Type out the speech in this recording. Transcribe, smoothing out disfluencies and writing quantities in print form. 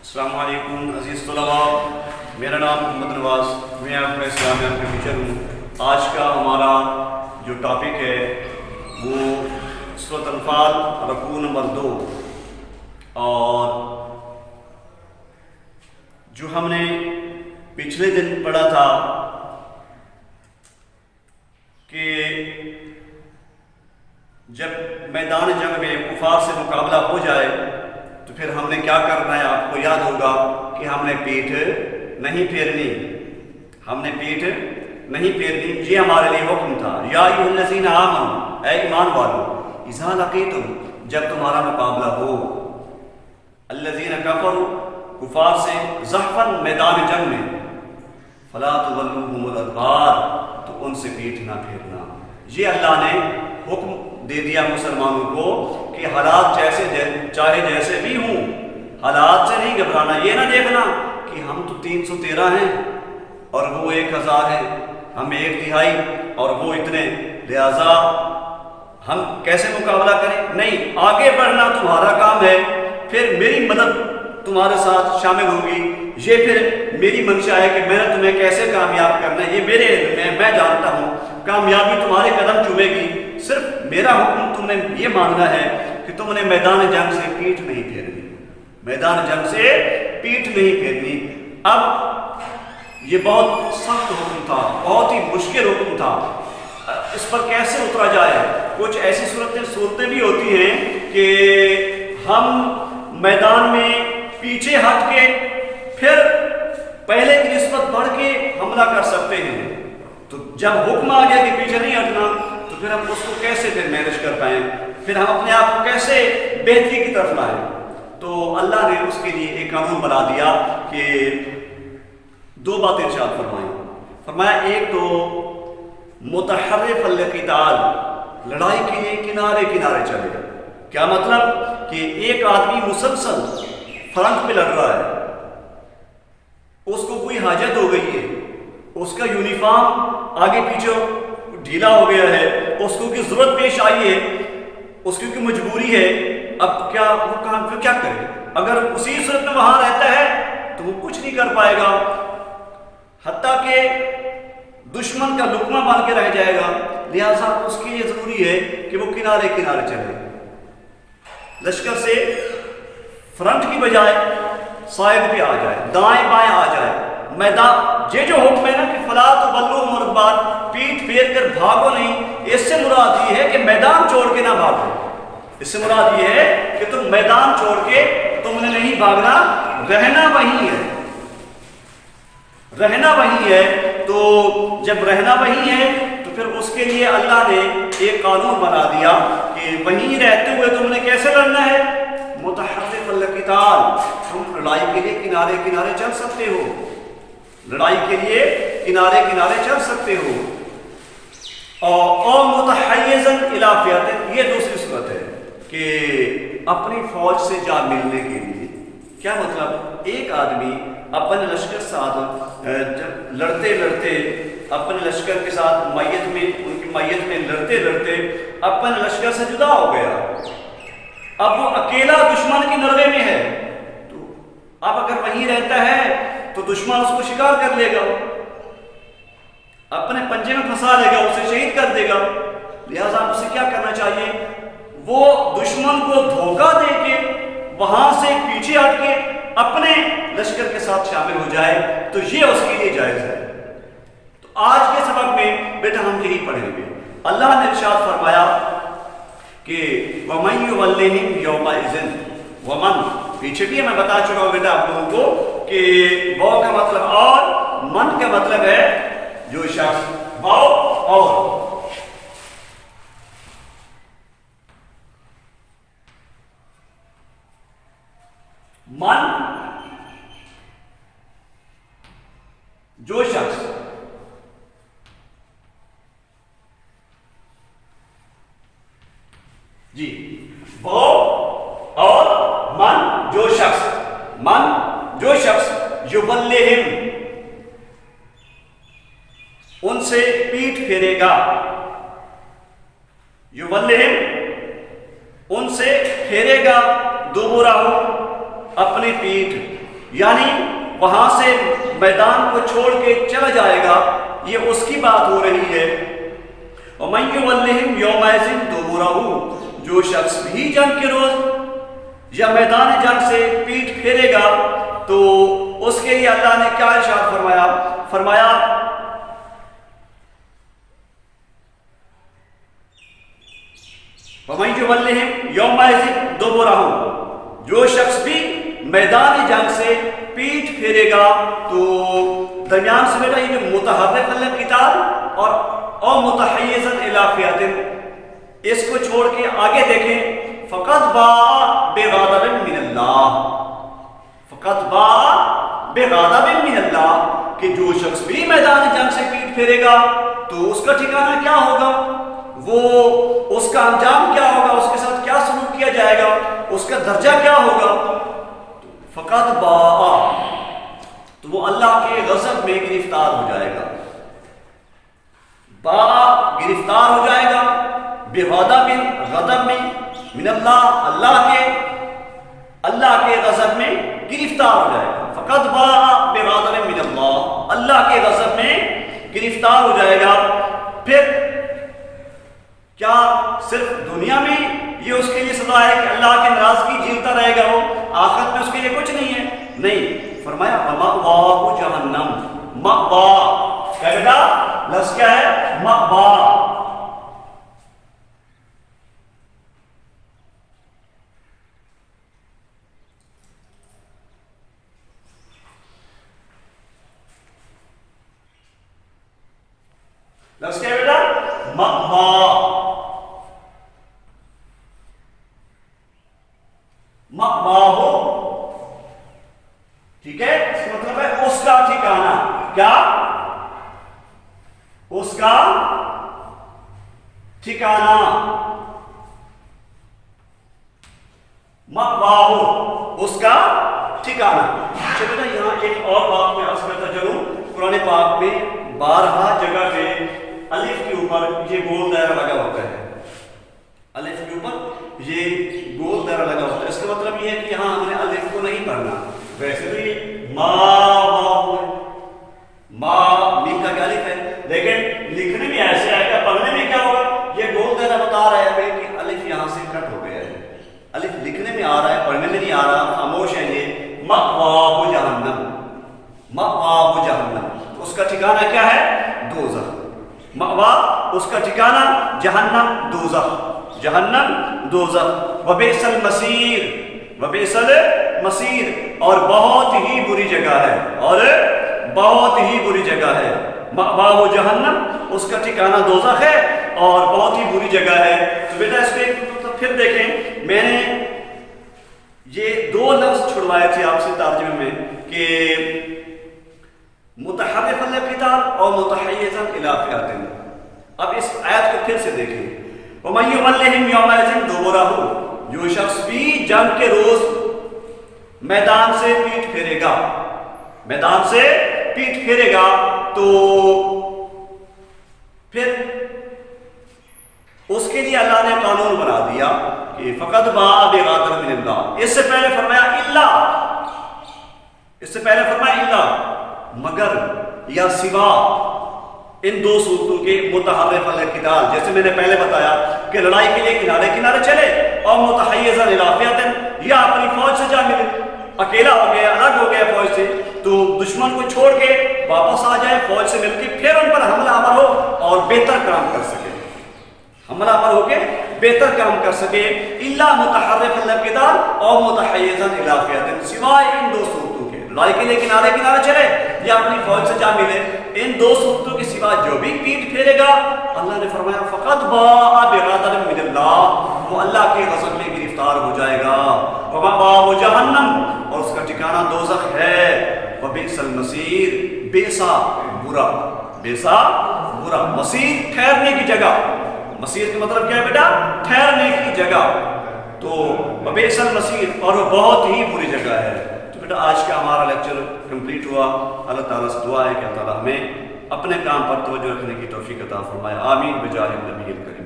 السلام علیکم عزیز طلباء، میرا نام محمد نواز، میں آپ کا اسلامیہ کا ٹیچر ہوں۔ آج کا ہمارا جو ٹاپک ہے وہ سورۃ انفال رکوع نمبر 2، اور جو ہم نے پچھلے دن پڑھا تھا کہ جب میدان جنگ میں کفار سے مقابلہ ہو جائے تو پھر ہم نے کیا کرنا ہے۔ آپ کو یاد ہوگا کہ ہم نے پیٹھ نہیں پھیرنی، یہ ہمارے لیے حکم تھا۔ یا ایھا الذین آمنوا، اے ایمان والو، اذا لقیتم، جب تمہارا مقابلہ ہو، الذین کفروا، کفار سے، زحفا، میدان جنگ میں، فلا تولوہم الادبار، تو ان سے پیٹھ نہ پھیرنا۔ یہ اللہ نے حکم دے دیا مسلمانوں کو کہ حالات چاہے جیسے بھی ہوں، حالات سے نہیں گھبرانا۔ یہ نہ دیکھنا کہ ہم تو 313 ہیں اور وہ 1000 ہیں، ہم 1/3 اور وہ اتنے، لہذا ہم کیسے مقابلہ کریں؟ نہیں، آگے بڑھنا تمہارا کام ہے، پھر میری مدد تمہارے ساتھ شامل ہوگی۔ یہ پھر میری منشا ہے کہ میں نے تمہیں کیسے کامیاب کرنا ہے، یہ میرے علم میں، میں جانتا ہوں۔ کامیابی تمہارے قدم چومے گی، صرف میرا حکم تم نے یہ ماننا ہے کہ تم نے میدان جنگ سے پیٹھ نہیں پھیرنی، اب یہ بہت سخت حکم تھا، بہت ہی مشکل حکم تھا، اس پر کیسے اترا جائے۔ کچھ ایسی صورتیں بھی ہوتی ہیں کہ ہم میدان میں پیچھے ہٹ کے پھر پہلے کی نسبت بڑھ کے حملہ کر سکتے ہیں، تو جب حکم آ گیا کہ پیچھے نہیں ہٹنا، تو پھر ہم اس کو کیسے پھر مینج کر پائیں، پھر ہم اپنے آپ کو کیسے بہتری کی طرف لائیں۔ تو اللہ نے اس کے لیے ایک قانون بنا دیا کہ 2 باتیں ارشاد فرمایا، ایک تو متحرف القتال، لڑائی کے لیے کنارے کنارے چلے۔ کیا مطلب؟ کہ ایک آدمی مسلسل فرنٹ پہ لڑ رہا ہے، اس کو کوئی حاجت ہو گئی ہے، اس کا یونیفارم آگے پیچھے ڈھیلا ہو گیا ہے، اس کو کوئی ضرورت پیش آئی ہے، اس کی کوئی مجبوری ہے، اب کیا وہ کام پھر کیا کرے؟ اگر اسی صورت میں وہاں رہتا ہے تو وہ کچھ نہیں کر پائے گا، حتیٰ کہ دشمن کا لقمہ بن کے رہ جائے گا۔ لہٰذا اس کے لیے ضروری ہے کہ وہ کنارے کنارے چلے، لشکر سے فرنٹ کی بجائے سائڈ پہ آ جائے، دائیں بائیں آ جائے۔ میدان یہ جو حکم ہے نا کہ فلا تولوہم الادبار، پیٹھ پھیر کر بھاگو نہیں، اس سے مراد یہ ہے کہ میدان چھوڑ کے نہ بھاگو۔ اس سے مراد یہ ہے کہ تم میدان چھوڑ کے تم نے نہیں بھاگنا، رہنا وہیں ہے۔ تو جب رہنا وہیں ہے تو پھر اس کے لیے اللہ نے ایک قانون بنا دیا کہ وہیں رہتے ہوئے تم نے کیسے لڑنا ہے، متحرف القتال، تم لڑائی کے لیے کنارے کنارے چل سکتے ہو، اور متحیزا الی فئۃ، یہ دوسری صورت ہے کہ اپنی فوج سے جا ملنے کے لیے۔ کیا مطلب؟ ایک آدمی اپنے لشکر کے ساتھ لڑتے اپنے لشکر کے ساتھ ان کی میت میں لڑتے اپنے لشکر سے جدا ہو گیا، اب وہ اکیلا دشمن کی نرغے میں ہے، تو اب اگر وہیں رہتا ہے تو دشمن اس کو شکار کر لے گا، اپنے پنجے میں پھنسا لے گا، اسے شہید کر دے گا۔ لہٰذا اسے کیا کرنا چاہیے؟ وہ دشمن کو دھوکہ دے کے وہاں سے پیچھے ہٹ کے اپنے لشکر کے ساتھ شامل ہو جائے، تو یہ اس کے لیے جائز ہے۔ تو آج کے سبق میں بیٹا ہم یہی پڑھیں گے۔ اللہ نے ارشاد فرمایا کہ وَمَن يُوَلِّهِمْ يَوْمَئِذٍ، ومن، پیچھے بھی میں بتا چکا ہوں بیٹا آپ لوگوں کو کہ وہ کا مطلب اور، من کا مطلب ہے جو شخص، واو اور، من جو شخص، جی وہ اور من جو شخص یبلہم، ان سے پیٹھ پھیرے گا، یبلہم ان سے پھیرے گا، دوبرہ اپنی پیٹھ، یعنی وہاں سے میدان کو چھوڑ کے چلا جائے گا، یہ اس کی بات ہو رہی ہے۔ وَمَن يُوَلِّهِمْ يَوْمَئِذٍ دُبُرَهُ، جو شخص بھی جنگ کے روز یا میدان جنگ سے پیٹ پھیرے گا تو اس کے لیے اللہ نے کیا ارشاد فرمایا وَمَن يُوَلِّهِمْ يَوْمَئِذٍ دُبُرَهُ، جو شخص بھی میدان جنگ سے پیٹ پھیرے گا تو درمیان سے بیٹا یہ متحرف القتال اور متحیزا الی فئۃ، اس کو چھوڑ کے آگے دیکھیں، فقط باء بغضب من اللہ، فقط باء بغضب من اللہ، کہ جو شخص بھی میدان جنگ سے پیٹ پھیرے گا تو اس کا ٹھکانہ کیا ہوگا، وہ اس کا انجام کیا ہوگا، اس کے ساتھ کیا سلوک کیا جائے گا، اس کا درجہ کیا ہوگا، فقط باء، تو وہ اللہ کے غضب میں گرفتار ہو جائے گا، باء گرفتار ہو جائے گا، بغضب غضب میں، من اللہ اللہ کے غضب میں گرفتار ہو جائے گا، فقط باء بغضب من اللہ کے غضب میں گرفتار ہو جائے گا۔ پھر کیا صرف دنیا میں یہ اس کے لیے سزا ہے کہ اللہ کی ناراضگی جھیلتا رہے گا، وہ آخرت میں اس کے لیے کچھ نہیں ہے؟ نہیں، فرمایا مأواہ جہنم، مأواہ کہتا لفظ کیا ہے؟ مأواہ، لفظ کیا ہے بیٹا؟ مأواہ، مأواہ، ٹھیک ہے، اس کا مطلب ہے اس کا ٹھکانہ، کیا؟ اس کا ٹھکانہ، مأواہ، اس کا ٹھکانہ۔ چلو یہاں ایک اور بات میں عرض کرتا چلوں، قرآن پاک میں بارہا جگہ پہ الف کے اوپر یہ گول دائرہ لگا ہوتا ہے، الف کے اوپر یہ گول دائرہ لگا ہوتا ہے، اس کا مطلب یہ ہے کہ یہاں ہم نے الف کو نہیں پڑھنا، ویسے تو یہ ما میم کا کیا الف ہے، لیکن لکھنے میں ایسے آئے گا، پڑھنے میں کیا ہوگا، یہ گول دائرہ بتا رہا ہے کہ الف یہاں سے کٹ ہو گیا ہے، الف لکھنے میں آ رہا ہے، پڑھنے میں نہیں آ رہا، خاموش ہے یہ، مأواہ جہنم، مأواہ جہنم، اس کا ٹھکانہ کیا ہے؟ دوزخ، مأواہ اس کا ٹھکانہ جہنم دوزخ، جہنم دوزخ، وبئس المصیر، وبئس المصیر، اور بہت ہی بری جگہ ہے، اور بہت ہی بری جگہ ہے، مأواہ جہنم، اس کا ٹھکانہ دوزخ ہے اور بہت ہی بری جگہ ہے۔ تو بیٹا اس پہ پھر دیکھیں، میں نے یہ دو لفظ چھڑوائے تھے آپ سے ترجمے میں کہ متحرف القتال اور متحیزا الی فئۃ۔ اب اس آیت کو پھر سے دیکھیں، وَمَن يُوَلِّهِمْ يَوْمَئِذٍ دُبُرَهُ، جو شخص بھی جنگ کے روز میدان سے پیٹ پھیرے گا، میدان سے پیٹ پھیرے گا تو پھر اس کے لیے اللہ نے قانون بنا دیا کہ فقط باء بغضب من اللہ، اس سے پہلے فرمایا الا، اس سے پہلے فرمایا الا، مگر یا سوا ان دو صورتوں کے متحرف القتال، جیسے میں نے پہلے بتایا کہ لڑائی کے لیے کنارے کنارے چلے، اور متحیزا الی فئۃ، یا اپنی فوج سے جا ملے، اکیلا ہو گیا، الگ ہو گیا فوج سے، تو دشمن کو چھوڑ کے واپس آ جائے، فوج سے مل کے پھر ان پر حملہ آور ہو اور بہتر کام کر سکے، حملہ آور ہو کے بہتر کام کر سکے، الا متحرف القتال اور متحیزا الی فئۃ، سوائے ان دو صورتوں کے، لڑائی کے لیے کنارے کنارے چلے یا اپنی فوج سے جا ملے، ان دو صورتوں کے سوا جو بھی پیٹ پھیرے گا، اللہ نے فرمایا فقط باء بغضب من اللہ، وہ اللہ کے غضب میں گرفتار ہو جائے گا، ومأواہ جہنم، اور اس کا ٹھکانہ دوزخ ہے، وبئس المصیر، بیسا برا، بیسا برا، مصیر ٹھہرنے کی جگہ، مصیر کا مطلب کیا ہے بیٹا؟ ٹھہرنے کی جگہ، تو وبئس المصیر، اور وہ بہت ہی بری جگہ ہے۔ تو بیٹا آج کا ہمارا لیکچر کمپلیٹ ہوا، اللہ تعالیٰ سے دعا ہے کہ اللہ تعالیٰ ہمیں اپنے کام پر توجہ رکھنے کی توفیق عطا فرمائے، آمین بجاہ النبی الکریم۔